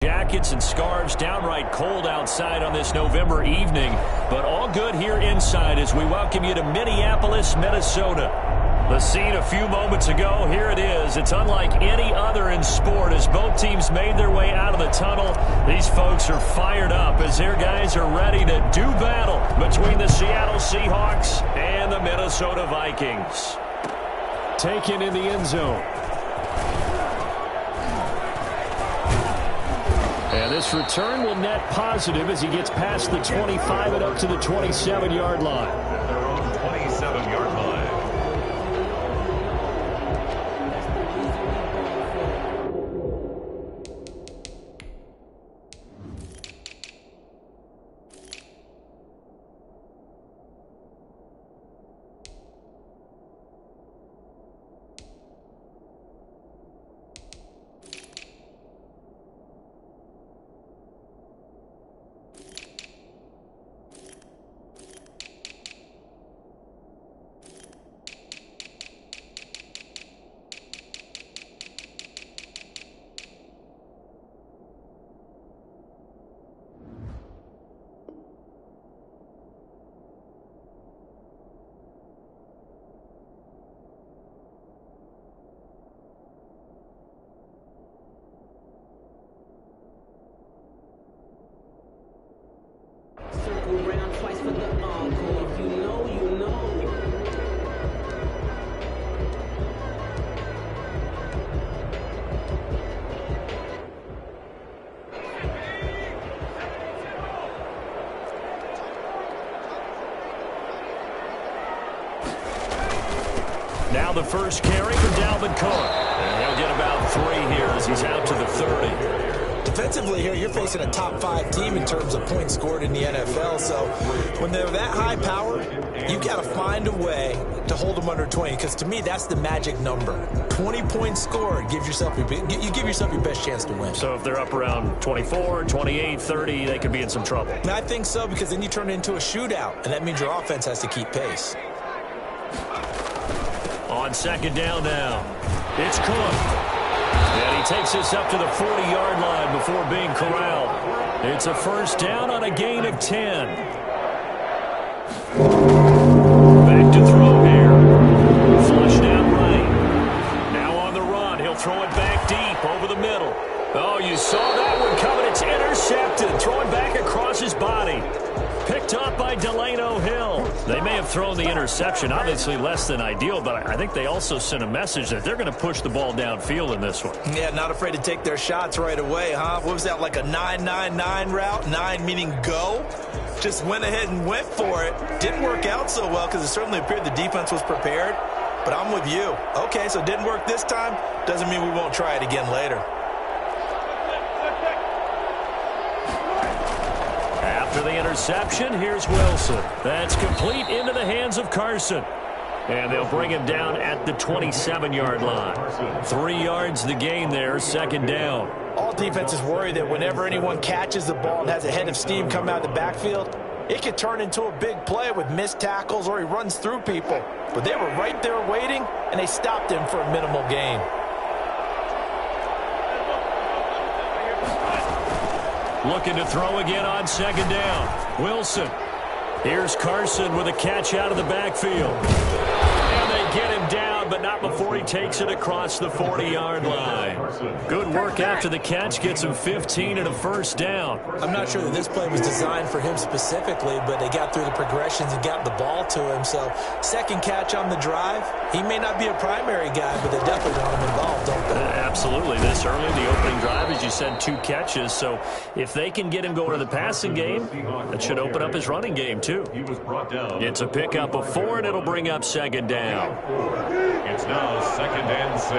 Jackets and scarves, downright cold outside on this November evening, but all good here inside as we welcome you to Minneapolis, Minnesota. The scene a few moments ago, here it is. It's unlike any other in sport as both teams made their way out of the tunnel. These folks are fired up as their guys are ready to do battle between the Seattle Seahawks and the Minnesota Vikings. Taken in the end zone. And this return will net positive as he gets past the 25 and up to the 27-yard line. Their own 27-yard line. Circle round twice for the encore. If you know, you know. Now the first carry for Dalvin Cook. And he'll get about 3 here as he's out to the 30. Defensively here, you're facing a top-5 team in terms of points scored in the NFL. So when they're that high powered, you got to find a way to hold them under 20. Because to me, that's the magic number. 20 points scored, you give yourself your best chance to win. So if they're up around 24, 28, 30, they could be in some trouble. And I think so, because then you turn it into a shootout, and that means your offense has to keep pace. On second down now, it's Cook. And he takes this up to the 40-yard line before being corralled. It's a first down on a gain of 10. Back to throw here. Flushed out right. Now on the run. He'll throw it back deep over the middle. Oh, you saw that one coming. It's intercepted. Throwing back across his body. Picked up by Delano Hill. They may have thrown the interception, obviously less than ideal, but I think they also sent a message that they're going to push the ball downfield in this one. Yeah, not afraid to take their shots right away, huh? What was that, like a 9-9-9 route? 9 meaning go? Just went ahead and went for it. Didn't work out so well because it certainly appeared the defense was prepared, but I'm with you. Okay, so it didn't work this time. Doesn't mean we won't try it again later. After the interception, here's Wilson. That's complete into the hands of Carson. And they'll bring him down at the 27-yard line. 3 yards the gain there, second down. All defenses worry that whenever anyone catches the ball and has a head of steam come out of the backfield, it could turn into a big play with missed tackles or he runs through people. But they were right there waiting, and they stopped him for a minimal gain. Looking to throw again on second down. Wilson. Here's Carson with a catch out of the backfield. And they get him down, but not before he takes it across the 40-yard line. Good work after the catch. Gets him 15 and a first down. I'm not sure that this play was designed for him specifically, but they got through the progressions and got the ball to him. So second catch on the drive. He may not be a primary guy, but they definitely want him involved, don't they? Absolutely. This early, the opening drive, as you said, 2 catches. So if they can get him going to the passing game, that should open up his running game, too. It's a pickup of 4, and it'll bring up second down. It's now 2nd and 6.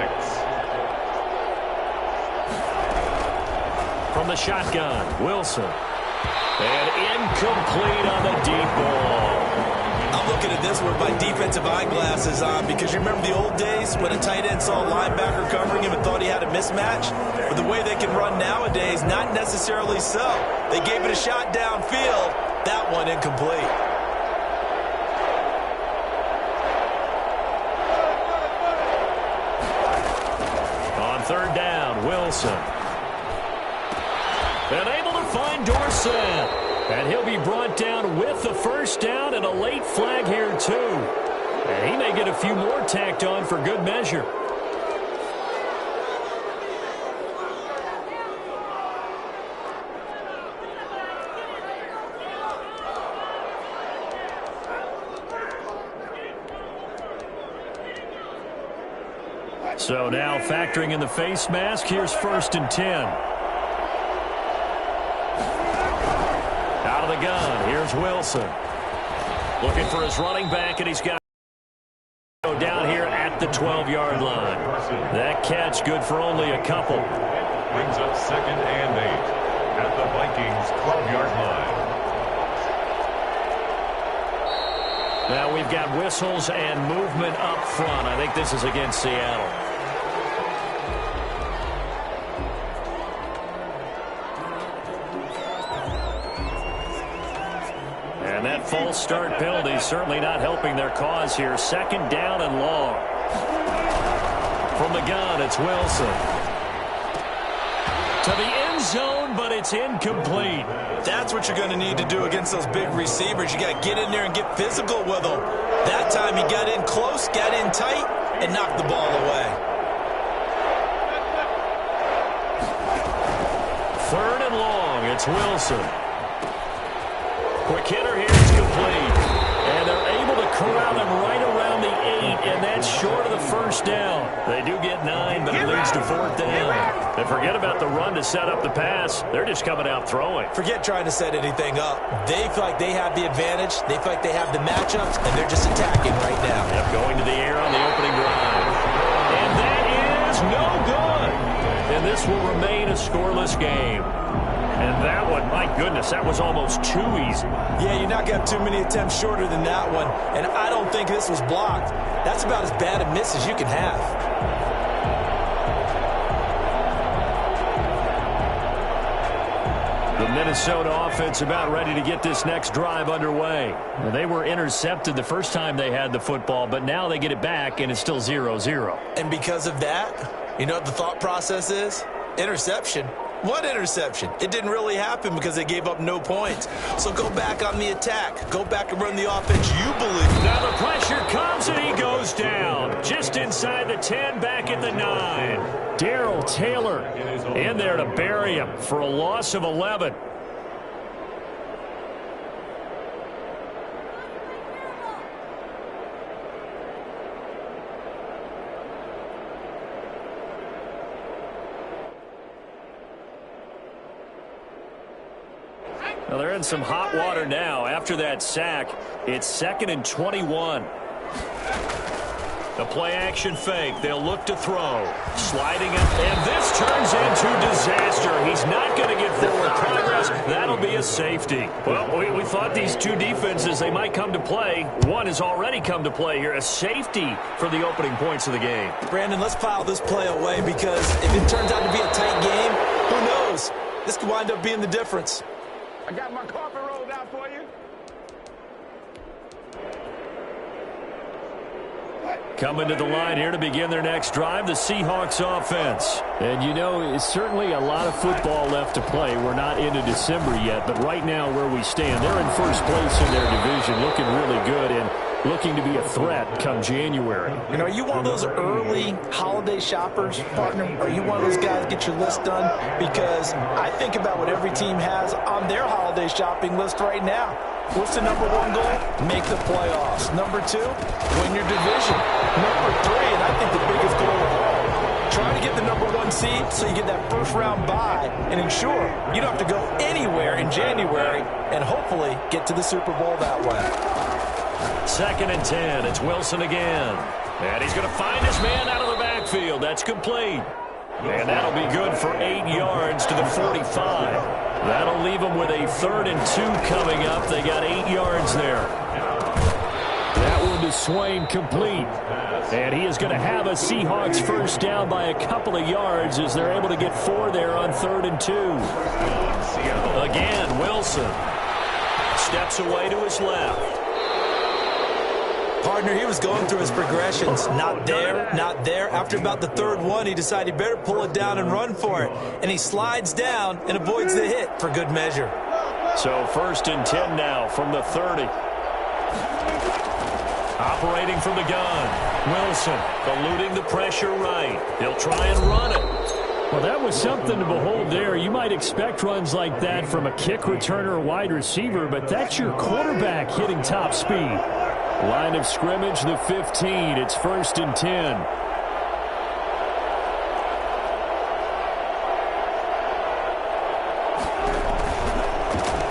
From the shotgun, Wilson. And incomplete on the deep ball. I'm looking at this with my defensive eyeglasses on because you remember the old days when a tight end saw a linebacker covering him and thought he had a mismatch? But the way they can run nowadays, not necessarily so. They gave it a shot downfield. That one incomplete. On third down, Wilson. And able to find Dorsett. And he'll be brought down with the first down and a late flag here, too. And he may get a few more tacked on for good measure. So now factoring in the face mask, here's 1st and 10. Out of the gun, here's Wilson. Looking for his running back, and he's got to go down here at the 12-yard line. That catch good for only a couple. Brings up 2nd and 8 at the Vikings 12-yard line. Now we've got whistles and movement up front. I think this is against Seattle. And that false start penalty is certainly not helping their cause here. 2nd down and long. From the gun, it's Wilson. To the end zone, but it's incomplete. That's what you're going to need to do against those big receivers. You got to get in there and get physical with them. That time he got in close, got in tight, and knocked the ball away. 3rd and long, it's Wilson. Quick hitter here is complete. And they're able to corral him right around the 8, and that's short of the first down. They do get 9, but it leads to 4th down. And forget about the run to set up the pass. They're just coming out throwing. Forget trying to set anything up. They feel like they have the advantage. They feel like they have the matchups, and they're just attacking right now. Yep, going to the air on the opening drive. And that is no good. And this will remain a scoreless game. And that one, my goodness, that was almost too easy. Yeah, you're not going to have too many attempts shorter than that one. And I don't think this was blocked. That's about as bad a miss as you can have. The Minnesota offense about ready to get this next drive underway. They were intercepted the first time they had the football, but now they get it back, and it's still 0-0. And because of that, you know what the thought process is? Interception. What interception? It didn't really happen because they gave up no points. So go back on the attack. Go back and run the offense you believe. Now the pressure comes and he goes down. Just inside the 10, back at the 9. Darrell Taylor in there to bury him for a loss of 11. Well, they're in some hot water now. After that sack, it's 2nd and 21. The play-action fake. They'll look to throw. Sliding up, and this turns into disaster. He's not going to get forward progress. That'll be a safety. Well, we thought these two defenses, they might come to play. One has already come to play here. A safety for the opening points of the game. Brandon, let's file this play away because if it turns out to be a tight game, who knows? This could wind up being the difference. I got my carpet rolled out for you. Coming to the line here to begin their next drive, the Seahawks offense. And, you know, it's certainly a lot of football left to play. We're not into December yet, but right now where we stand, they're in first place in their division, looking really good and looking to be a threat come January. You know, are you one of those early holiday shoppers, partner? Are you one of those guys get your list done? Because I think about what every team has on their holiday shopping list right now. What's the number one goal? Make the playoffs. Number 2, win your division. Number 3, and I think the biggest goal of all, try to get the number 1 seed so you get that first round bye and ensure you don't have to go anywhere in January and hopefully get to the Super Bowl that way. 2nd and 10. It's Wilson again. And he's going to find his man out of the backfield. That's complete. And that'll be good for 8 yards to the 45. That'll leave them with a 3rd and 2 coming up. They got 8 yards there. That one to Swain complete. And he is going to have a Seahawks first down by a couple of yards as they're able to get 4 there on 3rd and 2. Again, Wilson steps away to his left. Partner, he was going through his progressions. Not there, not there. After about the third one, he decided he better pull it down and run for it. And he slides down and avoids the hit for good measure. So 1st and 10 now from the 30. Operating from the gun. Wilson eluding the pressure right. He'll try and run it. Well, that was something to behold there. You might expect runs like that from a kick returner or wide receiver, but that's your quarterback hitting top speed. Line of scrimmage, the 15. It's 1st and 10.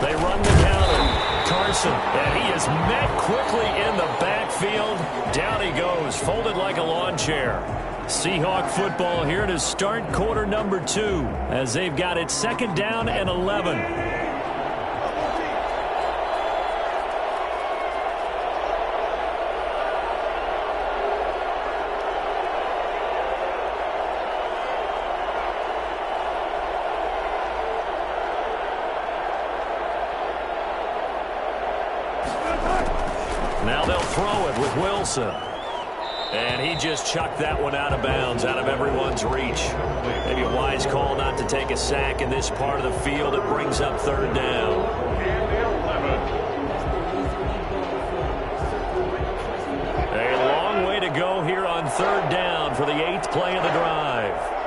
They run the counter. Carson, and he is met quickly in the backfield. Down he goes, folded like a lawn chair. Seahawk football here to start quarter number 2 as they've got it 2nd down and 11. Now they'll throw it with Wilson. And he just chucked that one out of bounds, out of everyone's reach. Maybe a wise call not to take a sack in this part of the field. It brings up 3rd down. A long way to go here on 3rd down for the 8th play of the drive.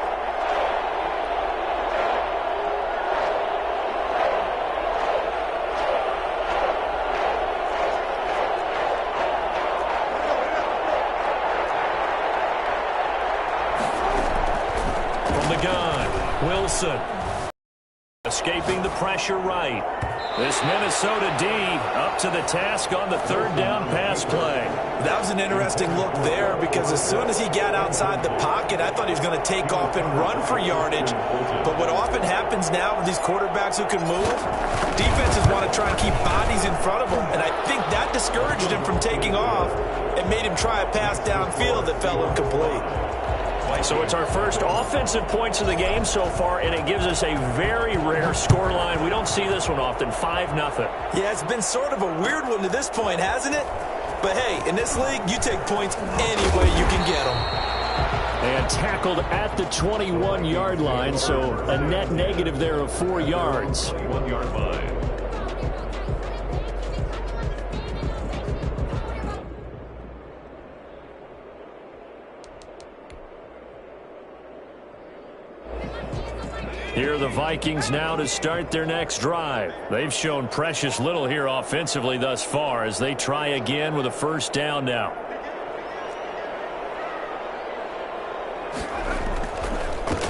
Wilson escaping the pressure right. This Minnesota D up to the task on the 3rd down pass play. That was an interesting look there because as soon as he got outside the pocket, I thought he was going to take off and run for yardage. But what often happens now with these quarterbacks who can move, defenses want to try and keep bodies in front of them. And I think that discouraged him from taking off and made him try a pass downfield that fell incomplete. So it's our first offensive points of the game so far, and it gives us a very rare scoreline. We don't see this one often, 5-0. Yeah, it's been sort of a weird one to this point, hasn't it? But, hey, in this league, you take points any way you can get them. And tackled at the 21-yard line, so a net negative there of 4 yards. 1-yard line. Here are the Vikings now to start their next drive. They've shown precious little here offensively thus far as they try again with a 1st down now.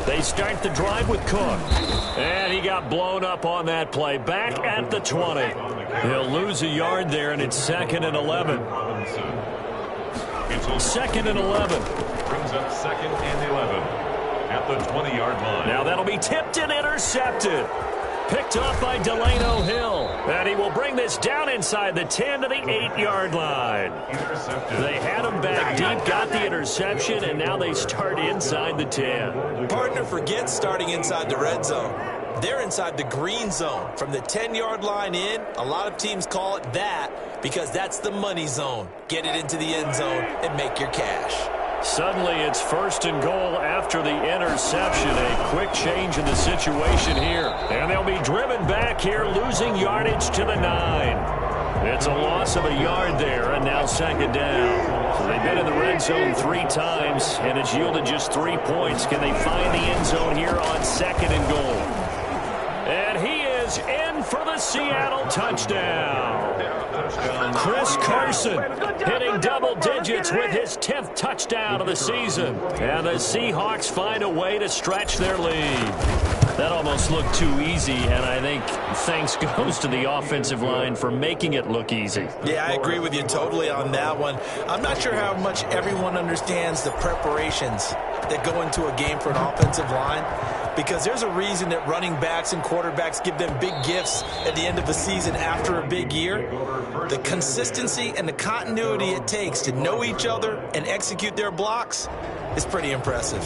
They start the drive with Cook. And he got blown up on that play. Back at the 20. He'll lose a yard there, and it's 2nd and 11. 2nd and 11. Brings up 2nd and 11. At the 20-yard line. Now that'll be tipped and intercepted. Picked up by Delano Hill. And he will bring this down inside the 10 to the 8-yard line. Intercepted. They had him back deep, got the interception, and now they start inside the 10. Partner forgets starting inside the red zone. They're inside the green zone. From the 10-yard line in, a lot of teams call it that because that's the money zone. Get it into the end zone and make your cash. Suddenly it's 1st and goal after the interception. A quick change in the situation here. And they'll be driven back here, losing yardage to the 9. It's a loss of a yard there, and now 2nd down. So they've been in the red zone 3 times, and it's yielded just 3 points. Can they find the end zone here on 2nd and goal? And he is in for the Seattle touchdown. Chris Carson hitting double digits with his 10th touchdown of the season. And the Seahawks find a way to stretch their lead. That almost looked too easy, and I think thanks goes to the offensive line for making it look easy. Yeah, I agree with you totally on that one. I'm not sure how much everyone understands the preparations that go into a game for an offensive line, because there's a reason that running backs and quarterbacks give them big gifts at the end of the season after a big year. The consistency and the continuity it takes to know each other and execute their blocks is pretty impressive.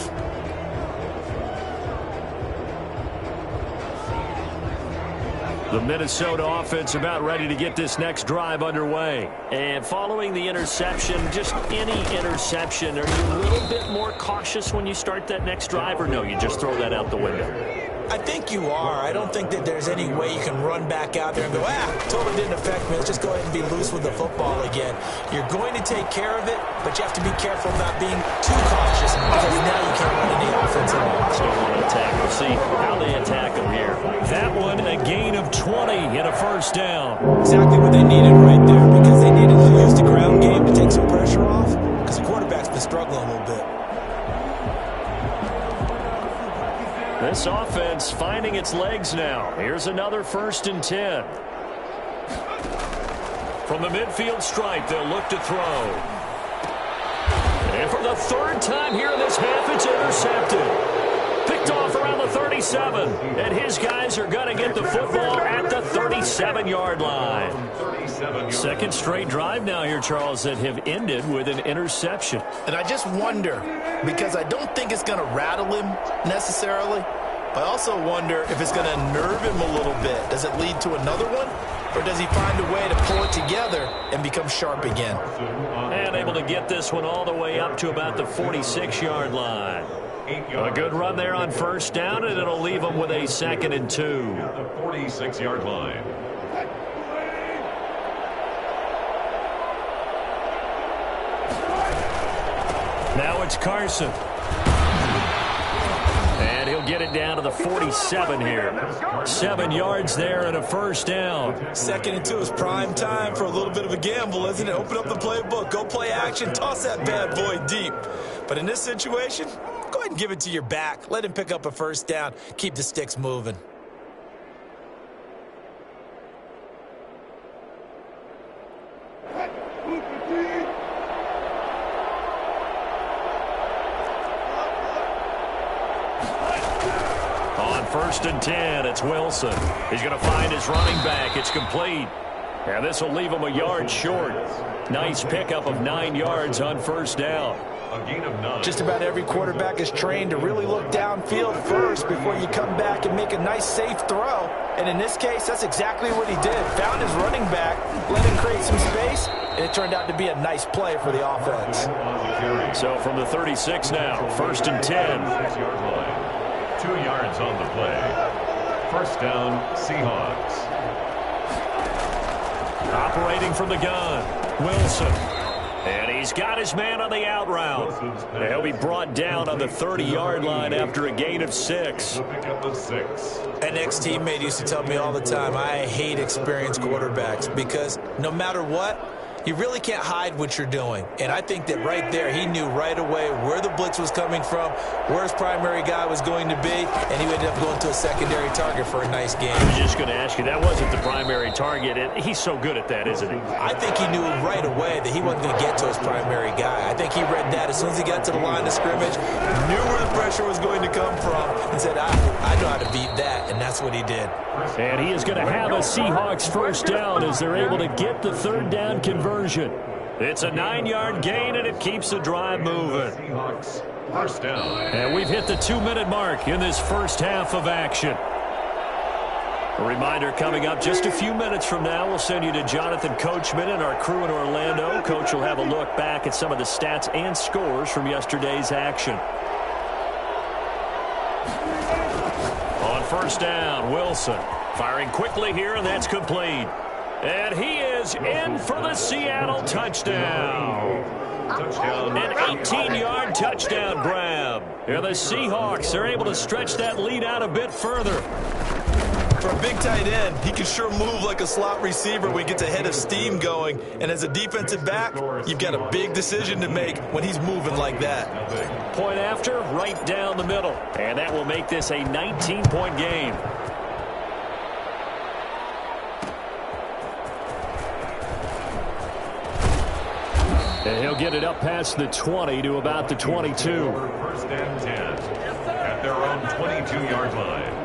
The Minnesota offense about ready to get this next drive underway. And following the interception, just any interception, are you a little bit more cautious when you start that next drive, or no, you just throw that out the window? I think you are. I don't think that there's any way you can run back out there and go, totally didn't affect me. Let's just go ahead and be loose with the football again. You're going to take care of it, but you have to be careful about being too cautious because now you can't run any offense at all. Still want to attack. We'll see how they attack them here. That one, a gain of 20 and a first down. Exactly what they needed right there because they needed to use the ground game to take some pressure off because the quarterback's been struggling a little bit. This offense finding its legs now. Here's another 1st and 10. From the midfield stripe, they'll look to throw. And for the 3rd time here in this half, it's intercepted. Picked off around the 37. And his guys are going to get the football at the 37-yard line. 2nd straight drive now here, Charles, that have ended with an interception. And I just wonder, because I don't think it's going to rattle him necessarily, but I also wonder if it's going to nerve him a little bit. Does it lead to another one? Or does he find a way to pull it together and become sharp again? And able to get this one all the way up to about the 46-yard line. A good run there on 1st down, and it'll leave them with a 2nd and 2. At the 46-yard line. Now it's Carson. And he'll get it down to the 47 here. 7 yards there and a 1st down. 2nd and 2 is prime time for a little bit of a gamble, isn't it? Open up the playbook, go play action, toss that bad boy deep. But in this situation, go ahead and give it to your back. Let him pick up a 1st down. Keep the sticks moving. On 1st and 10, it's Wilson. He's going to find his running back. It's complete. And this will leave him a yard short. Nice pickup of 9 yards on 1st down. A gain of 9. Just about every quarterback is trained to really look downfield first before you come back and make a nice, safe throw. And in this case, that's exactly what he did. Found his running back, let him create some space, and it turned out to be a nice play for the offense. So from the 36 now, 1st and 10. 6-yard line. 2 yards on the play. 1st down, Seahawks. Operating from the gun, Wilson. And he's got his man on the out route. And he'll be brought down on the 30-yard line after a gain of 6. Pick up the 6. An ex-teammate used to tell me all the time, I hate experienced quarterbacks because no matter what, you really can't hide what you're doing. And I think that right there, he knew right away where the blitz was coming from, where his primary guy was going to be, and he ended up going to a secondary target for a nice game. I was just going to ask you, that wasn't the primary target. And he's so good at that, isn't he? I think he knew right away that he wasn't going to get to his primary guy. I think he read that as soon as he got to the line of scrimmage, knew where the pressure was going to come from, and said, I know how to beat that, and that's what he did. And he is going to have a Seahawks 1st down as they're able to get the 3rd down conversion. It's a 9-yard gain, and it keeps the drive moving. Seahawks 1st down. And we've hit the 2-minute mark in this first half of action. A reminder coming up just a few minutes from now, we'll send you to Jonathan Coachman and our crew in Orlando. Coach will have a look back at some of the stats and scores from yesterday's action. On 1st down, Wilson firing quickly here, and that's complete. And he is in for the Seattle touchdown. Touchdown. An 18-yard touchdown grab. Here the Seahawks are able to stretch that lead out a bit further. For a big tight end, he can sure move like a slot receiver when he gets a head of steam going. And as a defensive back, you've got a big decision to make when he's moving like that. Point after, right down the middle. And that will make this a 19-point game. And he'll get it up past the 20 to about the 22. 1st and 10 at their own 22-yard line.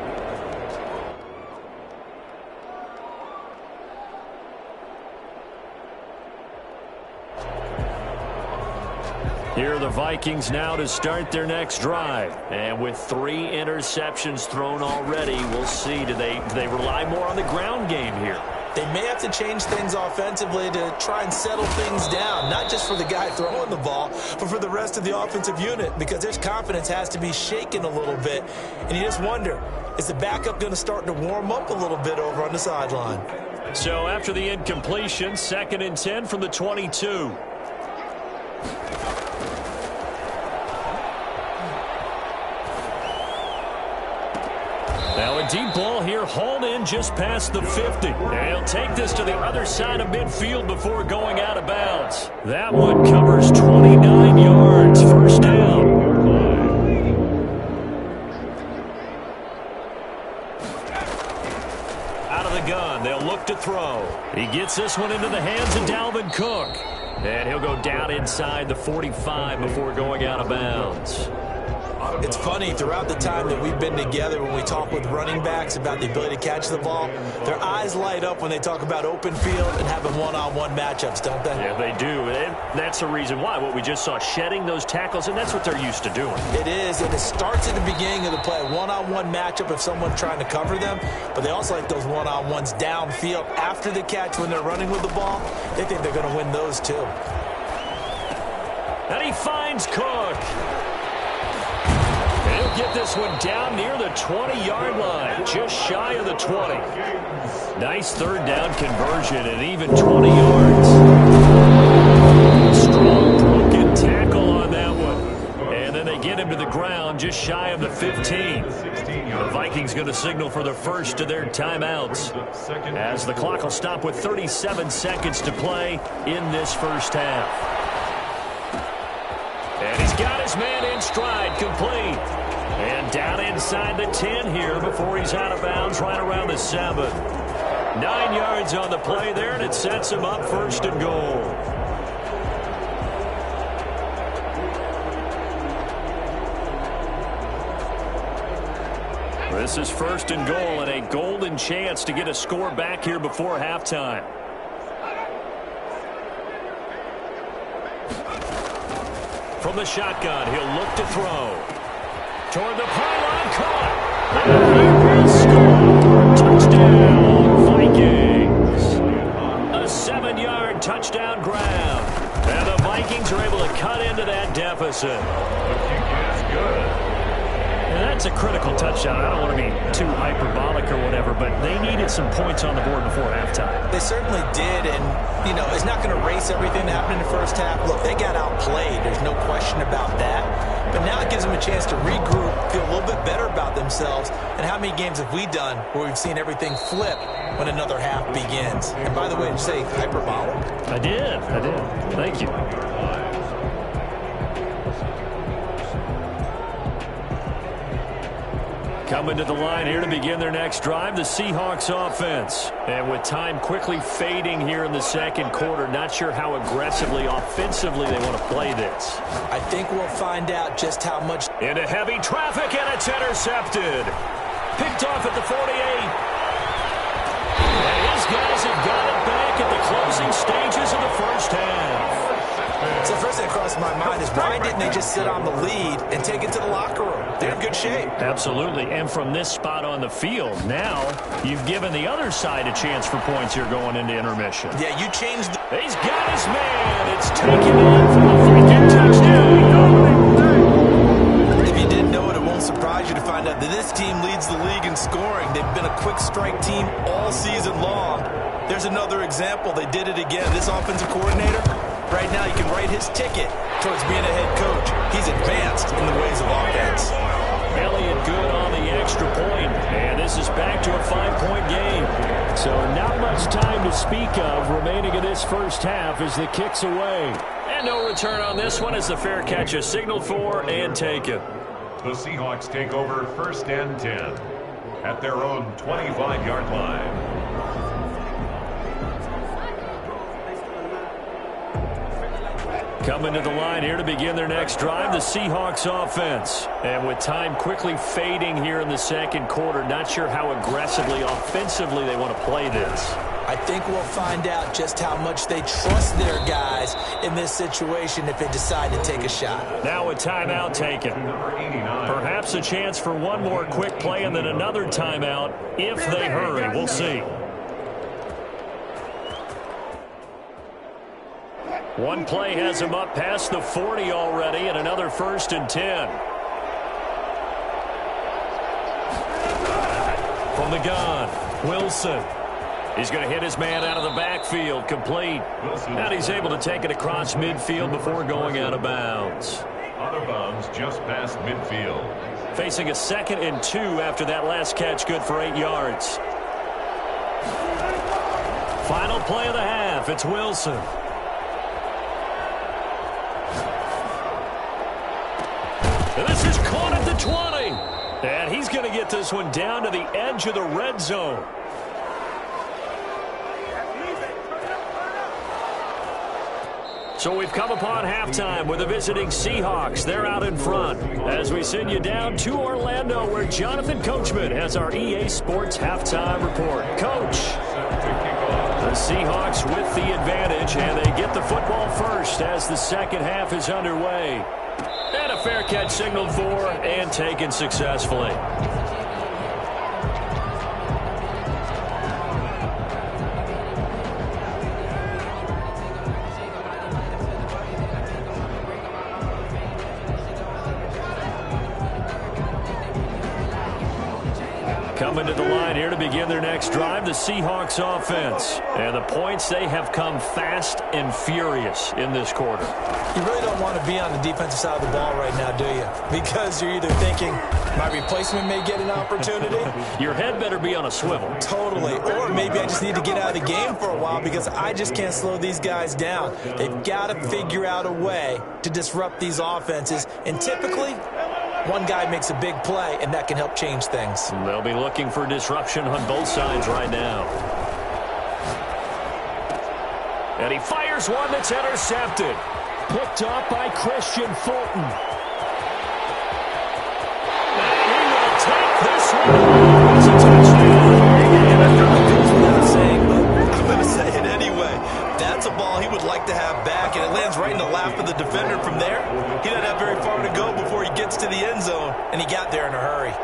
Here are the Vikings now to start their next drive. And with 3 interceptions thrown already, we'll see. Do they rely more on the ground game here? They may have to change things offensively to try and settle things down, not just for the guy throwing the ball, but for the rest of the offensive unit, because their confidence has to be shaken a little bit. And you just wonder, is the backup going to start to warm up a little bit over on the sideline? So after the incompletion, 2nd and 10 from the 22. Now a deep ball here, hauled in just past the 50. And he'll take this to the other side of midfield before going out of bounds. That one covers 29 yards. First down. Out of the gun, they'll look to throw. He gets this one into the hands of Dalvin Cook. And he'll go down inside the 45 before going out of bounds. It's funny, throughout the time that we've been together, when we talk with running backs about the ability to catch the ball, their eyes light up when they talk about open field and having one-on-one matchups, don't they? Yeah, they do. And that's the reason why. What we just saw, shedding those tackles, and that's what they're used to doing. It is, and it starts at the beginning of the play. One-on-one matchup if someone's trying to cover them, but they also like those one-on-ones downfield after the catch when they're running with the ball. They think they're going to win those too. And he finds Cook. He'll get this one down near the 20-yard line, just shy of the 20. Nice 3rd down conversion and even 20 yards. Strong broken tackle on that one. And then they get him to the ground just shy of the 15. The Vikings going to signal for the first of their timeouts, as the clock will stop with 37 seconds to play in this first half. And he's got his man in stride, complete. And down inside the 10 here before he's out of bounds right around the 7. 9 yards on the play there, and it sets him up 1st and goal. This is 1st and goal, and a golden chance to get a score back here before halftime. From the shotgun, he'll look to throw. Toward the pylon, caught. And he will score. Touchdown, Vikings. A 7-yard touchdown grab. And the Vikings are able to cut into that deficit. The kick is good. And that's a critical touchdown. I don't want to be too hyperbolic or whatever, but they needed some points on the board before halftime. They certainly did, and, you know, it's not going to erase everything that happened in the first half. Look, they got outplayed. There's no question about that. But now it gives them a chance to regroup, feel a little bit better about themselves. And how many games have we done where we've seen everything flip when another half begins? And by the way, did you say hyperbolic? I did. Thank you. Coming to the line here to begin their next drive, the Seahawks offense. And with time quickly fading here in the 2nd quarter, not sure how aggressively, offensively they want to play this. I think we'll find out just how much. Into heavy traffic, and it's intercepted. Picked off at the 48. And his guys have got it back at the closing stages of the first half. So the first thing that crossed my mind is, why didn't they just sit on the lead and take it to the locker room? They're in good shape. Absolutely. And from this spot on the field, now you've given the other side a chance for points here going into intermission. Yeah, you changed the... He's got his man. It's taken in for the Viking touchdown. If you didn't know it, it won't surprise you to find out that this team leads the league in scoring. They've been a quick strike team all season long. There's another example. They did it again. This offensive coordinator, right now, you can write his ticket towards being a head coach. He's advanced in the ways of offense. Elliott good on the extra point, and this is back to a 5-point game. So not much time to speak of remaining in this first half as the kick's away. And no return on this one as the fair catch is signaled for and taken. The Seahawks take over 1st and 10 at their own 25-yard line. Coming to the line here to begin their next drive, the Seahawks offense. And with time quickly fading here in the 2nd quarter, not sure how aggressively, offensively they want to play this. I think we'll find out just how much they trust their guys in this situation if they decide to take a shot. Now a timeout taken. Perhaps a chance for one more quick play and then another timeout if they hurry. We'll see. One play has him up past the 40 already, and another 1st and 10. From the gun, Wilson. He's going to hit his man out of the backfield, complete. And he's able to take it across midfield before going out of bounds. Out of bounds just past midfield. Facing a 2nd and 2 after that last catch, good for 8 yards. Final play of the half, it's Wilson. And this is caught at the 20. And he's going to get this one down to the edge of the red zone. So we've come upon halftime with the visiting Seahawks. They're out in front as we send you down to Orlando where Jonathan Coachman has our EA Sports halftime report. Coach, the Seahawks with the advantage, and they get the football first as the second half is underway. And a fair catch signaled for and taken successfully. Coming to the line here to begin their next drive, the Seahawks offense. And the points, they have come fast and furious in this quarter. You really don't want to be on the defensive side of the ball right now, do you? Because you're either thinking, my replacement may get an opportunity. Your head better be on a swivel. Totally. Or maybe I just need to get out of the game for a while because I just can't slow these guys down. They've got to figure out a way to disrupt these offenses. And typically, one guy makes a big play, and that can help change things. They'll be looking for disruption on both sides right now. And he fires one that's intercepted. Picked up by Christian Fulton. And he will take this one. It's a touchdown. And I know it goes without saying, but I'm going to say it anyway. That's a ball he would like to have back, and it lands right in the lap of the defender from there. He doesn't have very far to go before he gets to the end zone, and he got there in a hurry.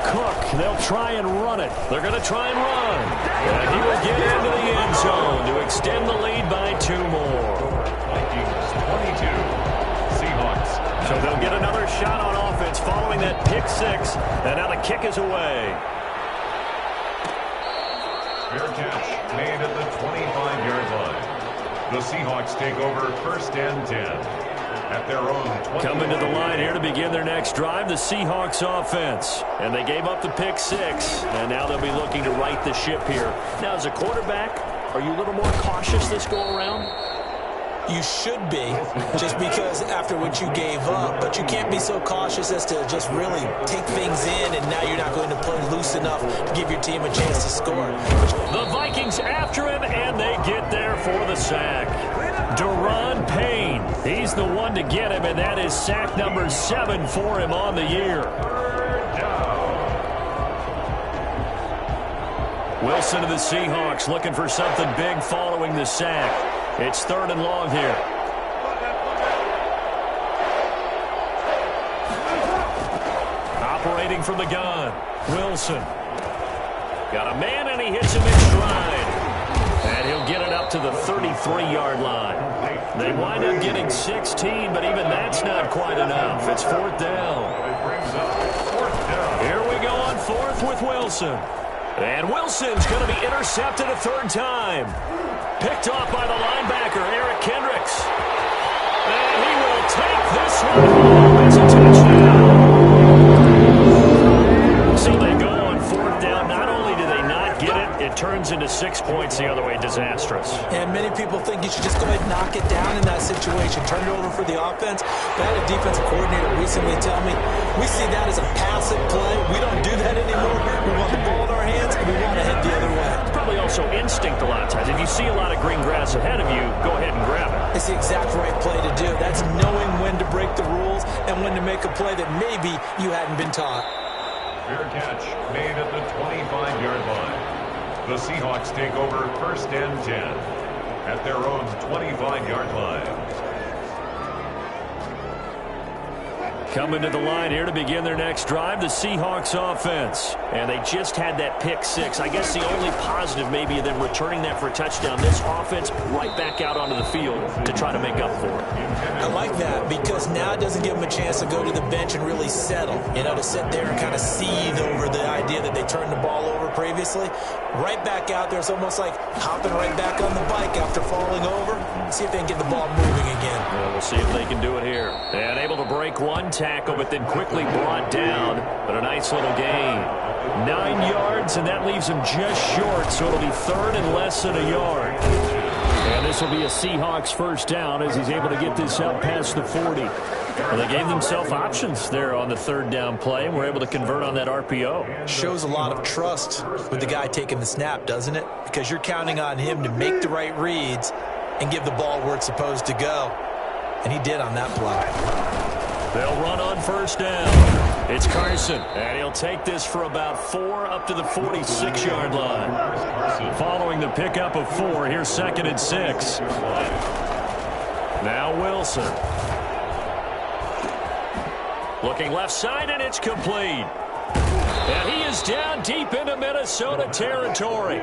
Cook, they'll try and run it. They're going to try and run. And he will get into the end zone to extend the lead by 2 more. Vikings 22, Seahawks. So they'll get another shot on offense following that pick 6. And now the kick is away. Fair catch made at the 25-yard line. The Seahawks take over 1st and 10. At their own 20. Coming to the line here to begin their next drive, the Seahawks offense. And they gave up the pick 6, and now they'll be looking to right the ship here. Now, as a quarterback, are you a little more cautious this go-around? You should be, just because after what you gave up, but you can't be so cautious as to just really take things in, and now you're not going to play loose enough to give your team a chance to score. The Vikings after him, and they get there for the sack. Deron Payne, he's the one to get him, and that is sack number 7 for him on the year. Wilson of the Seahawks looking for something big following the sack. It's 3rd and long here. Operating from the gun, Wilson. Got a man, and he hits him in stride. And he'll get it up to the 33-yard line. They wind up getting 16, but even that's not quite enough. It's 4th down. Here we go on 4th with Wilson. And Wilson's going to be intercepted a 3rd time. Picked off by the linebacker, Eric Kendricks. And he will take this one home. It's a touchdown. So they go on 4th down. Not only do they not get it, it turns into 6 points the other way. Disastrous. And many people think you should just go ahead and knock it down in that situation. Turn it over for the offense. But I had a defensive coordinator recently tell me, we see that as a passive play. We don't do that anymore. We want the ball in our hands, and we want to head the other way. It's probably also instinct a lot of times. If you see a lot of green grass ahead of you, go ahead and grab it. It's the exact right play to do. That's knowing when to break the rules and when to make a play that maybe you hadn't been taught. Fair catch made at the 25-yard line. The Seahawks take over first and 10 at their own 25-yard line. Coming to the line here to begin their next drive, the Seahawks offense. And they just had that pick six. I guess the only positive maybe of them returning that for a touchdown. This offense right back out onto the field to try to make up for it. I like that because now it doesn't give them a chance to go to the bench and really settle. You know, to sit there and kind of seethe over the idea that they turned the ball over previously. Right back out there. It's almost like hopping right back on the bike after falling over. See if they can get the ball moving again. Well, we'll see if they can do it here. And able to break one tackle, but then quickly brought down. But a nice little gain. 9 yards, and that leaves him just short, so it'll be third and less than a yard. And this will be a Seahawks first down as he's able to get this out past the 40. Well, they gave themselves options there on the third down play, and were able to convert on that RPO. Shows a lot of trust with the guy taking the snap, doesn't it? Because you're counting on him to make the right reads and give the ball where it's supposed to go. And he did on that play. They'll run on first down. It's Carson, and he'll take this for about 4 up to the 46-yard line. Following the pickup of 4, here's second and 6. Now Wilson. Looking left side, and it's complete. And he is down deep into Minnesota territory.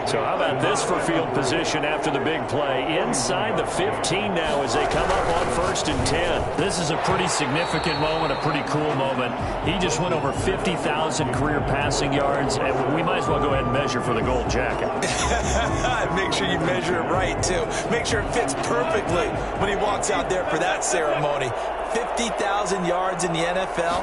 So how about this for field position after the big play? Inside the 15 now as they come up on first and 10. This is a pretty significant moment, a pretty cool moment. He just went over 50,000 career passing yards, and we might as well go ahead and measure for the gold jacket. Make sure you measure it right, too. Make sure it fits perfectly when he walks out there for that ceremony. 50,000 yards in the NFL.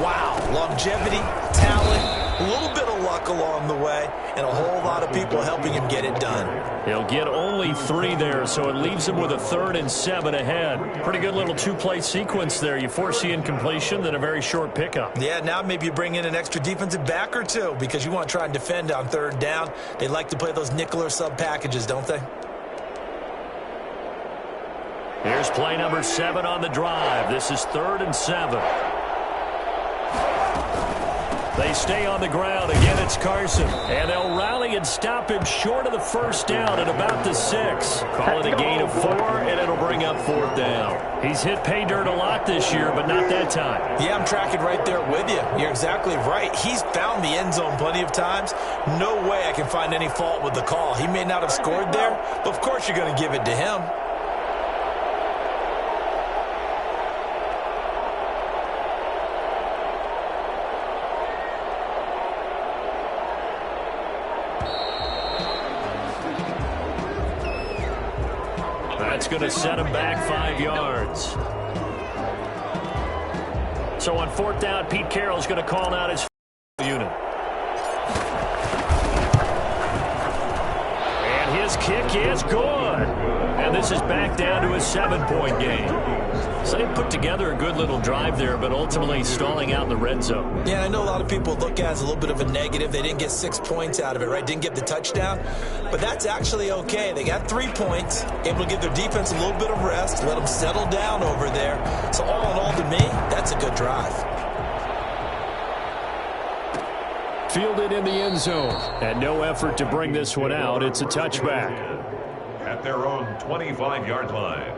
Wow. Longevity, talent, a little bit of luck along the way, and a whole lot of people helping him get it done. He'll get only 3 there, so it leaves him with a 3rd and 7 ahead. Pretty good little 2-play sequence there. You force the incompletion, then a very short pickup. Yeah, now maybe you bring in an extra defensive back or two because you want to try and defend on third down. They like to play those nickel or sub packages, don't they? Here's play number 7 on the drive. This is 3rd and 7. They stay on the ground. Again, it's Carson. And they'll rally and stop him short of the first down at about the 6. Call it a gain of 4, and it'll bring up 4th down. He's hit pay dirt a lot this year, but not that time. Yeah, I'm tracking right there with you. You're exactly right. He's found the end zone plenty of times. No way I can find any fault with the call. He may not have scored there, but of course you're going to give it to him. That's going to set him back 5 yards. So on 4th down, Pete Carroll's going to call out his unit. And his kick is good. And this is back down to a 7-point game. So they put together a good little drive there, but ultimately stalling out in the red zone. Yeah, I know a lot of people look at it as a little bit of a negative. They didn't get 6 points out of it, right? Didn't get the touchdown. But that's actually okay. They got 3 points, able to give their defense a little bit of rest, let them settle down over there. So all in all, to me, that's a good drive. Fielded in the end zone. And no effort to bring this one out. It's a touchback. At their own 25-yard line.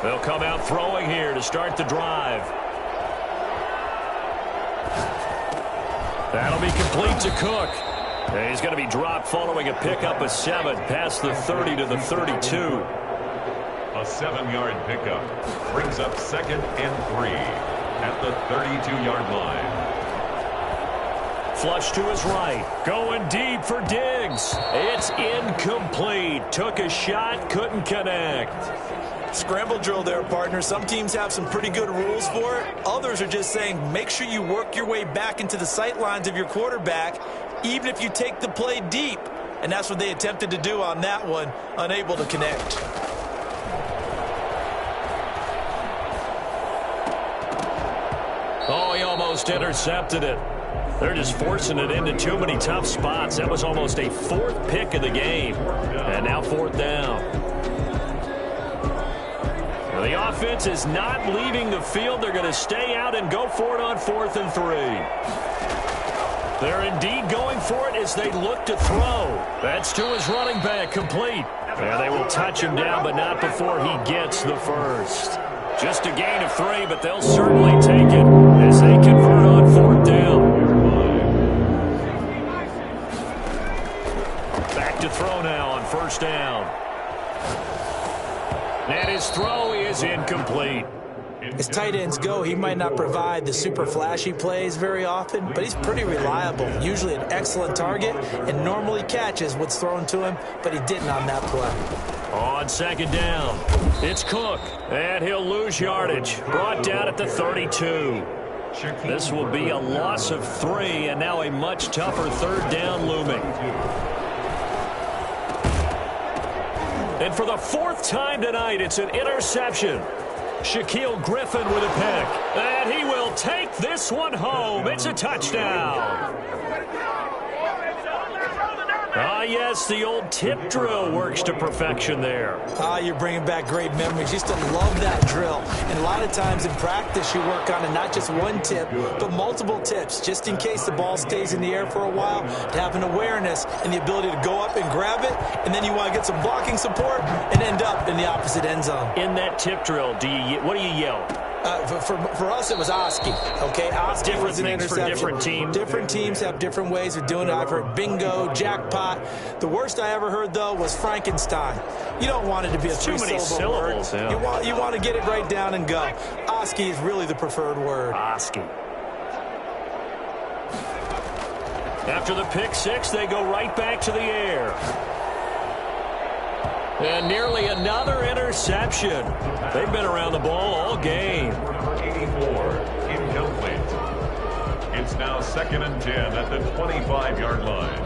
They'll come out throwing here to start the drive. That'll be complete to Cook. And he's going to be dropped following a pickup of 7 past the 30 to the 32. A 7-yard pickup brings up 2nd and 3 at the 32-yard line. Flush to his right. Going deep for Diggs. It's incomplete. Took a shot, couldn't connect. Scramble drill there, partner. Some teams have some pretty good rules for it. Others are just saying make sure you work your way back into the sight lines of your quarterback, even if you take the play deep. And that's what they attempted to do on that one, unable to connect. Oh, he almost intercepted it. They're just forcing it into too many tough spots. That was almost a fourth pick of the game. And now fourth down. Well, the offense is not leaving the field. They're going to stay out and go for it on 4th and 3. They're indeed going for it as they look to throw. That's to his running back, complete. And they will touch him down, but not before he gets the first. Just a gain of 3, but they'll certainly take it as they convert on 4th down. Back to throw now on 1st down. And his throw is incomplete. As tight ends go, he might not provide the super flashy plays very often, but he's pretty reliable, usually an excellent target, and normally catches what's thrown to him, but he didn't on that play. On 2nd down, it's Cook, and he'll lose yardage. Brought down at the 32. This will be a loss of 3, and now a much tougher 3rd down looming. And for the 4th time tonight, it's an interception. Shaquille Griffin with a pick. And he will take this one home. It's a touchdown. Ah, yes, the old tip drill works to perfection there. You're bringing back great memories. Used to love that drill. And a lot of times in practice, you work on it, not just one tip, but multiple tips, just in case the ball stays in the air for a while, to have an awareness and the ability to go up and grab it, and then you want to get some blocking support and end up in the opposite end zone. In that tip drill, what do you yell? For us, it was Oski. Okay, Oski was an interception. Different teams. Different teams have different ways of doing it. I've heard bingo, jackpot. The worst I ever heard, though, was Frankenstein. You don't want it to be a three-syllable word. Yeah. You want to get it right down and go. Oski is really the preferred word. Oski. After the pick 6, they go right back to the air. And nearly another interception. They've been around the ball all game. Number 84, incomplete. It's now 2nd and 10 at the 25-yard line.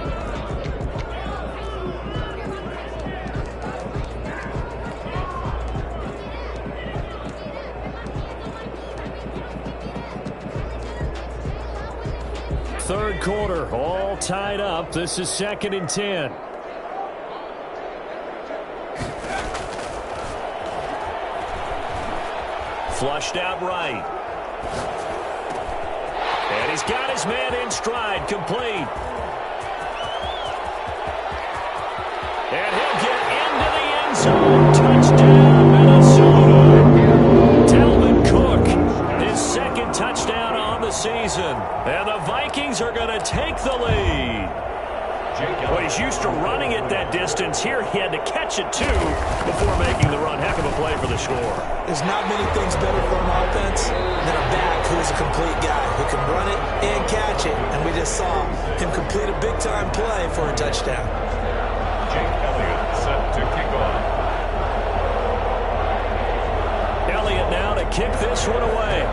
Third quarter, all tied up. This is 2nd and 10. Flushed out right. And he's got his man in stride, complete. And he'll get into the end zone. Touchdown, Minnesota. Dalvin Cook, his 2nd touchdown on the season. And the Vikings are going to take the lead. Well, he's used to running it that distance. Here he had to catch it, too, before making the run. Heck of a play for the score. There's not many things better for an offense than a back who is a complete guy who can run it and catch it. And we just saw him complete a big-time play for a touchdown. Jake Elliott set to kick off. Elliott now to kick this one away.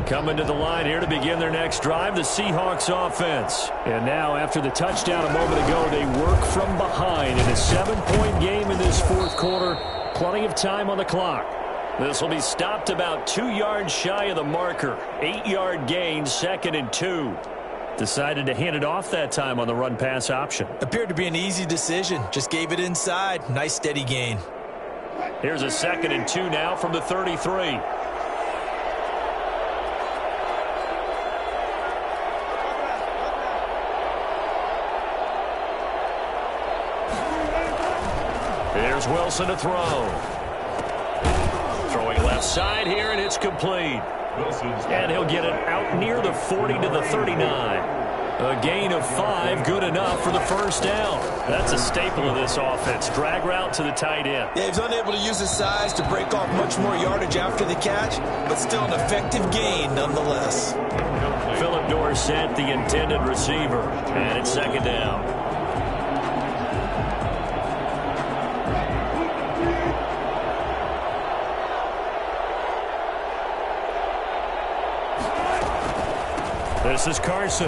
Coming to the line here to begin their next drive, the Seahawks offense. And now, after the touchdown a moment ago, they work from behind in a 7-point game in this 4th quarter. Plenty of time on the clock. This will be stopped about 2 yards shy of the marker. 8-yard gain, 2nd and 2. Decided to hand it off that time on the run-pass option. Appeared to be an easy decision. Just gave it inside. Nice steady gain. Here's a 2nd and 2 now from the 33. There's Wilson to throw. Throwing left side here, and it's complete. And he'll get it out near the 40 to the 39. A gain of 5, good enough for the first down. That's a staple of this offense. Drag route to the tight end. Yeah, he's unable to use his size to break off much more yardage after the catch, but still an effective gain nonetheless. Philip Dorsett, the intended receiver. And it's 2nd down. This is Carson.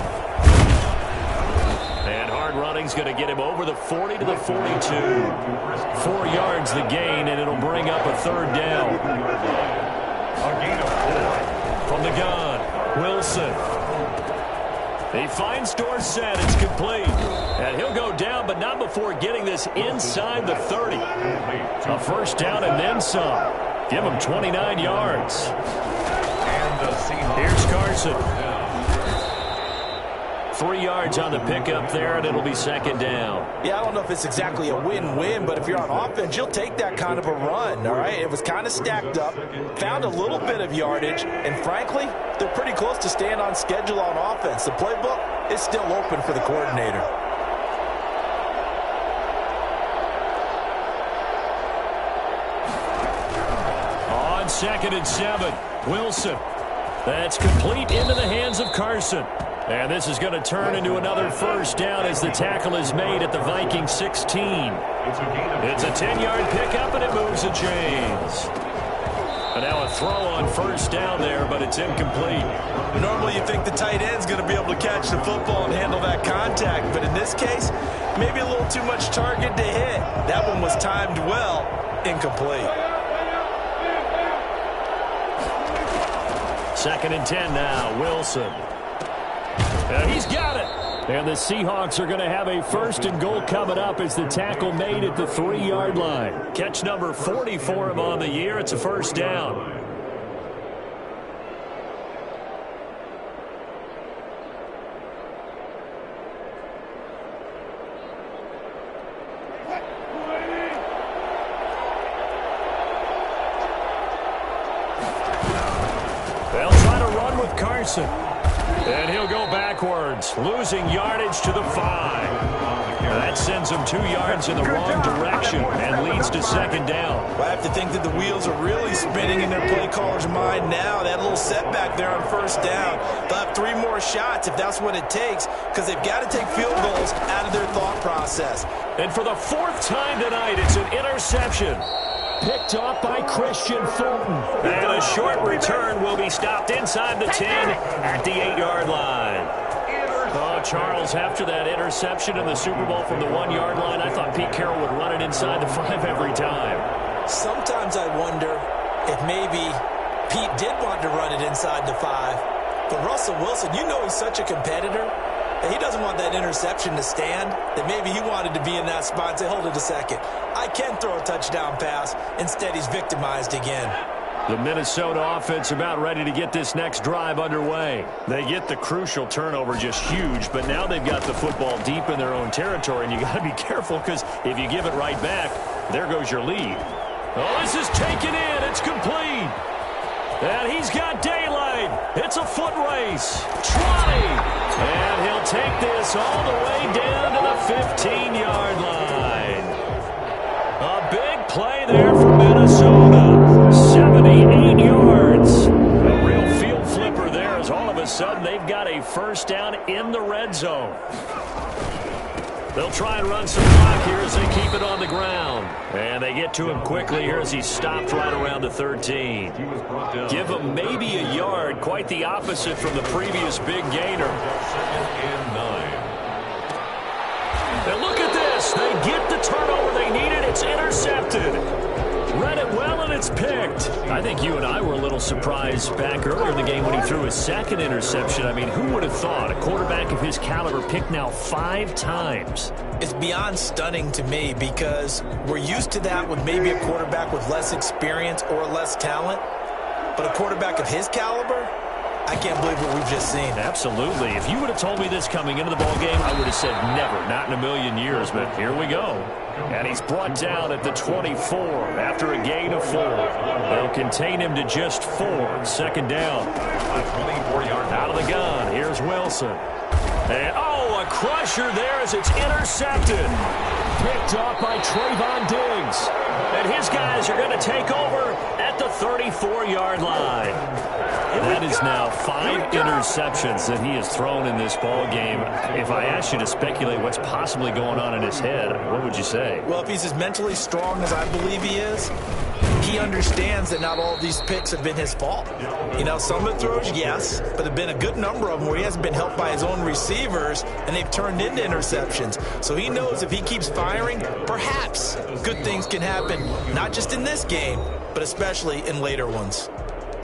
And hard running's going to get him over the 40 to the 42. 4 yards the gain, and it'll bring up a third down. A gain of 4. From the gun, Wilson. He finds Dorsett. It's complete. And he'll go down, but not before getting this inside the 30. A first down and then some. Give him 29 yards. Here's Carson. 3 yards on the pickup there, and it'll be second down. Yeah, I don't know if it's exactly a win-win, but if you're on offense, you'll take that kind of a run, all right? It was kind of stacked up, found a little bit of yardage, and frankly, they're pretty close to staying on schedule on offense. The playbook is still open for the coordinator. On 2nd and 7, Wilson. That's complete into the hands of Carson. And this is going to turn into another first down as the tackle is made at the Vikings 16. It's a 10-yard pickup, and it moves the chains. And now a throw on first down there, but it's incomplete. Normally you think the tight end's going to be able to catch the football and handle that contact, but in this case, maybe a little too much target to hit. That one was timed well, incomplete. 2nd and 10 now, Wilson. And he's got it. And the Seahawks are going to have a first and goal coming up as the tackle made at the 3-yard line. Catch number 40 for him on the year. It's a first down. They'll try to run with Carson. And he'll go backwards, losing yardage to the 5. That sends him 2 yards in the wrong direction and leads to second down. Well, I have to think that the wheels are really spinning in their play caller's mind now. That little setback there on first down. They'll have 3 more shots if that's what it takes, because they've got to take field goals out of their thought process. And for the 4th time tonight, it's an interception. Picked off by Christian Fulton. And a short return will be stopped inside the 10 at the 8-yard line. Oh, Charles, after that interception in the Super Bowl from the 1-yard line, I thought Pete Carroll would run it inside the 5 every time. Sometimes I wonder if maybe Pete did want to run it inside the 5. But Russell Wilson, you know he's such a competitor. He doesn't want that interception to stand, that maybe he wanted to be in that spot and say, hold it a second. I can throw a touchdown pass. Instead, he's victimized again. The Minnesota offense about ready to get this next drive underway. They get the crucial turnover, just huge, but now they've got the football deep in their own territory, and you got to be careful because if you give it right back, there goes your lead. Oh, this is taken in. It's complete. And he's got daylight. It's a foot race. Trotting. And he'll take this all the way down to the 15-yard line. A big play there for Minnesota. 78 yards. A real field flipper there as all of a sudden they've got a first down in the red zone. They'll try and run some clock here as they keep it on the ground. And they get to him quickly here as he stopped right around the 13. Give him maybe a yard, quite the opposite from the previous big gainer. 2nd and 9. And look at this. They get the turnover they needed. It's intercepted. Read it well, and it's picked. I think you and I were a little surprised back earlier in the game when he threw his 2nd interception. I mean, who would have thought a quarterback of his caliber picked now 5 times? It's beyond stunning to me because we're used to that with maybe a quarterback with less experience or less talent. But a quarterback of his caliber, I can't believe what we've just seen. Absolutely. If you would have told me this coming into the ballgame, I would have said never, not in a million years. But here we go. And he's brought down at the 24 after a gain of 4. They'll contain him to just 4. Second down. 24 yards out of the gun. Here's Wilson. And, oh, a crusher there as it's intercepted. Picked off by Trayvon Diggs. And his guys are going to take over at the 34-yard line. That is now 5 interceptions that he has thrown in this ball game. If I asked you to speculate what's possibly going on in his head, what would you say? Well, if he's as mentally strong as I believe he is, he understands that not all of these picks have been his fault. You know, some of the throws, yes, but there have been a good number of them where he hasn't been helped by his own receivers, and they've turned into interceptions. So he knows if he keeps firing, perhaps good things can happen, not just in this game, but especially in later ones.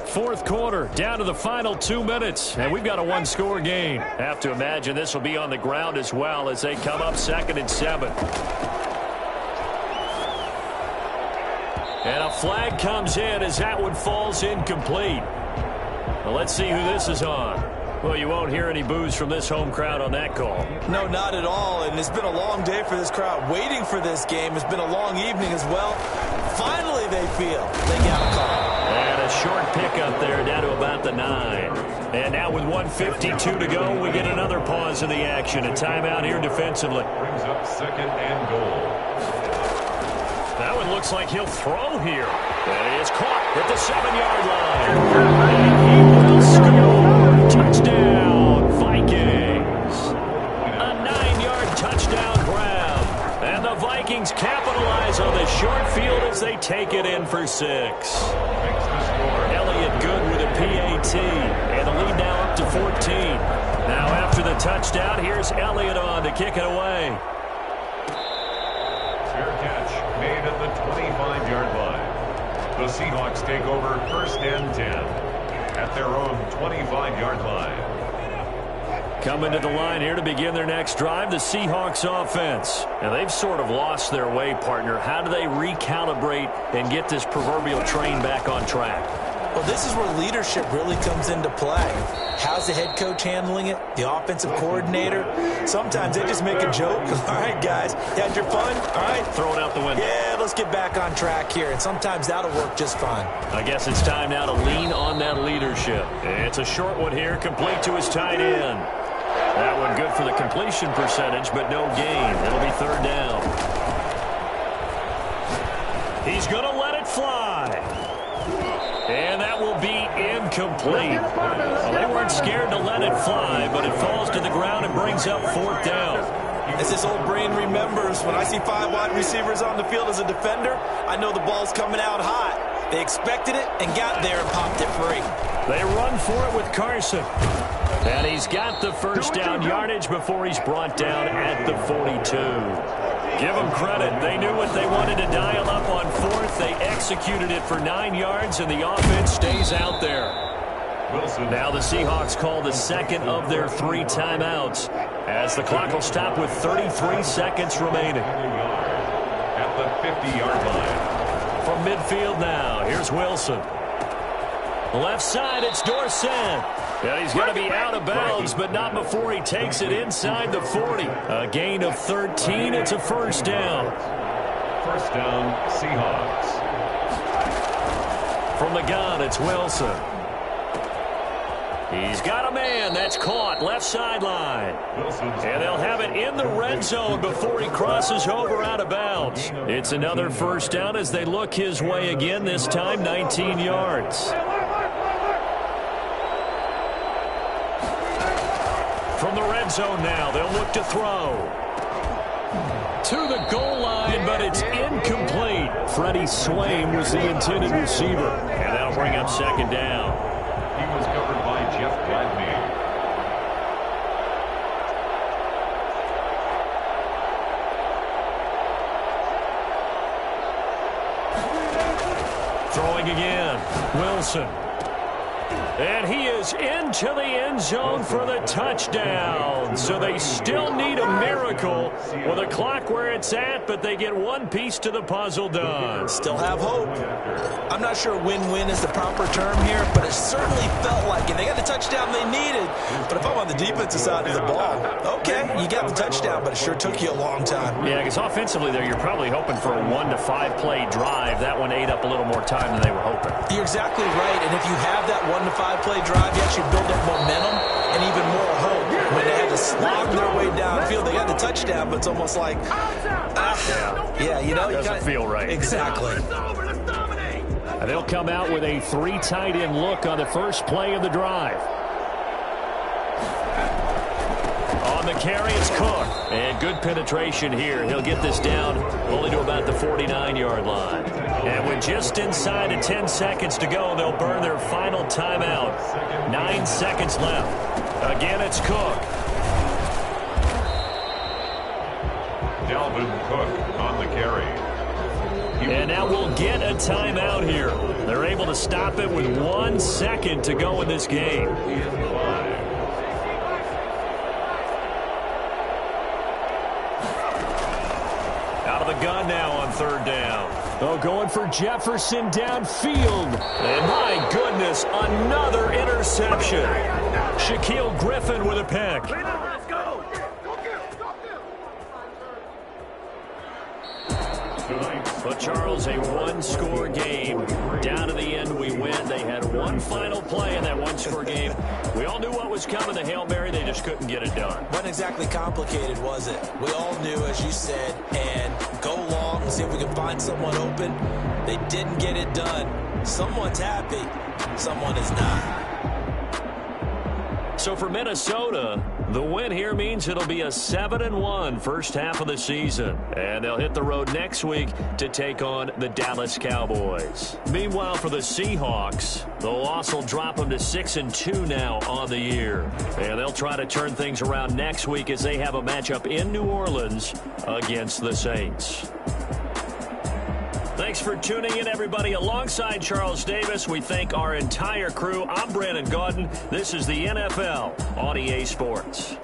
Fourth quarter, down to the final 2 minutes, and we've got a one-score game. Have to imagine this will be on the ground as well as they come up 2nd and 7. And a flag comes in as that one falls incomplete. Well, let's see who this is on. Well, you won't hear any boos from this home crowd on that call. No, not at all, and it's been a long day for this crowd. Waiting for this game has been a long evening as well. Finally, they feel they got a call. And a short pickup there down to about the 9. And now with 1:52 to go, we get another pause in the action. A timeout here defensively. Brings up 2nd and goal. That one looks like he'll throw here. And he is caught at the 7-yard line. And he will score. Touchdown, Vikings. A 9-yard touchdown grab. And the Vikings capitalize on the short field as they take it in for 6. Elliott good with a PAT. And the lead now up to 14. Now after the touchdown, here's Elliott on to kick it away. Fair catch made at the 25-yard line. The Seahawks take over 1st and 10 at their own 25-yard line. Coming to the line here to begin their next drive, the Seahawks offense. And they've sort of lost their way, partner. How do they recalibrate and get this proverbial train back on track? Well, this is where leadership really comes into play. How's the head coach handling it? The offensive coordinator? Sometimes they just make a joke. All right, guys, you had your fun? All right. Throw it out the window. Yeah, let's get back on track here. And sometimes that'll work just fine. I guess it's time now to lean on that leadership. It's a short one here, complete to his tight end. That one good for the completion percentage, but no gain. It'll be 3rd down. He's going to let it fly. And that will be incomplete. Well, they weren't scared to let it fly, but it falls to the ground and brings up 4th down. As this old brain remembers, when I see 5 wide receivers on the field as a defender, I know the ball's coming out hot. They expected it and got there and popped it free. They run for it with Carson. And he's got the 1st down yardage before he's brought down at the 42. Give them credit. They knew what they wanted to dial up on 4th. They executed it for 9 yards, and the offense stays out there. Wilson. Now the Seahawks call the 2nd of their 3 timeouts as the clock will stop with 33 seconds remaining. At the 50-yard line. From midfield now, here's Wilson. Left side, it's Dorsett. And he's going to be out of bounds, but not before he takes it inside the 40. A gain of 13. It's a 1st down. 1st down, Seahawks. From the gun, it's Wilson. He's got a man. That's caught. Left sideline. And they'll have it in the red zone before he crosses over out of bounds. It's another 1st down as they look his way again, this time 19 yards. From the red zone now, they'll look to throw. To the goal line, but it's incomplete. Freddie Swain was the intended receiver. And that'll bring up 2nd down. He was covered by Jeff Gladney. Throwing again, Wilson. And he is into the end zone for the touchdown. So they still need a miracle with a clock where it's at, but they get one piece to the puzzle done. Still have hope. I'm not sure win-win is the proper term here, but it certainly felt like it. They got the touchdown they needed. But if I'm on the defensive side of the ball, okay, you got the touchdown, but it sure took you a long time. Yeah, because offensively there, you're probably hoping for a 1 to 5 play drive. That one ate up a little more time than they were hoping. You're exactly right, and if you have that 1 to 5 play drive, you actually build up momentum and even more hope. When they had to slog their way downfield, they got the touchdown, but it's almost like, yeah, you know, doesn't feel right. Exactly. And they'll come out with a 3 tight end look on the first play of the drive. On the carry, it's Cook. And good penetration here. He'll get this down only to about the 49-yard line. And with just inside of 10 seconds to go, they'll burn their final timeout. 9 seconds left. Again, it's Cook. Dalvin Cook on the carry. And now we'll get a timeout here. They're able to stop it with 1 second to go in this game. Out of the gun now on third down. Oh, going for Jefferson downfield. And my goodness, another interception. Shaquille Griffin with a pick. But, Charles, a one-score game. Down to the end, we win. They had one final play in that one-score game. We all knew what was coming, the Hail Mary. They just couldn't get it done. Wasn't exactly complicated, was it? We all knew, as you said, and go long and see if we can find someone open. They didn't get it done. Someone's happy. Someone is not. So for Minnesota, the win here means it'll be a 7-1 first half of the season. And they'll hit the road next week to take on the Dallas Cowboys. Meanwhile, for the Seahawks, the loss will drop them to 6-2 now on the year. And they'll try to turn things around next week as they have a matchup in New Orleans against the Saints. Thanks for tuning in, everybody. Alongside Charles Davis, we thank our entire crew. I'm Brandon Gaudin. This is the NFL on EA Sports.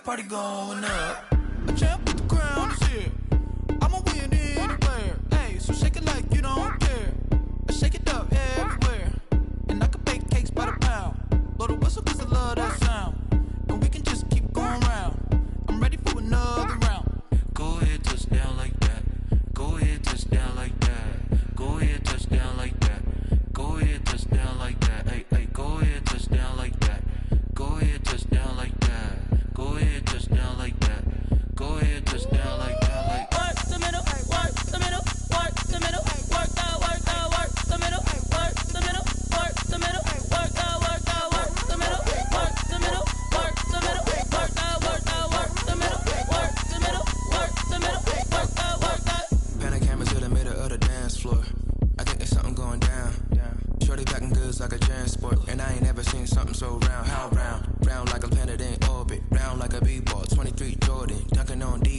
Party going up. A champ with the crown is here. I'ma win anywhere. Hey, so shake it like you don't care. I shake it up everywhere. And I can bake cakes by the pound. Blow the whistle cause I love that sound. And we can just keep going round. I'm ready for another round. Go ahead, touch down like that. Go ahead, touch down like that. Go ahead, touch down like that. Go ahead, touch down like that. Hey, hey, go ahead, touch down like that. Go ahead, touch down like that. Go ahead, touch down like that. Go ahead, touch down like that. Like work the middle, work the middle, work the middle, work the middle, work the middle, work the middle, work the middle, work the middle, work the middle, work the middle, work the middle, work the middle, work the. Panic cameras to the middle of the dance floor. I think there's something going down. Shorty packing goods like a transport, and I ain't never seen something so round. How round? Round like a planet in orbit, round like a b-ball. 23 Jordan, dunking on D.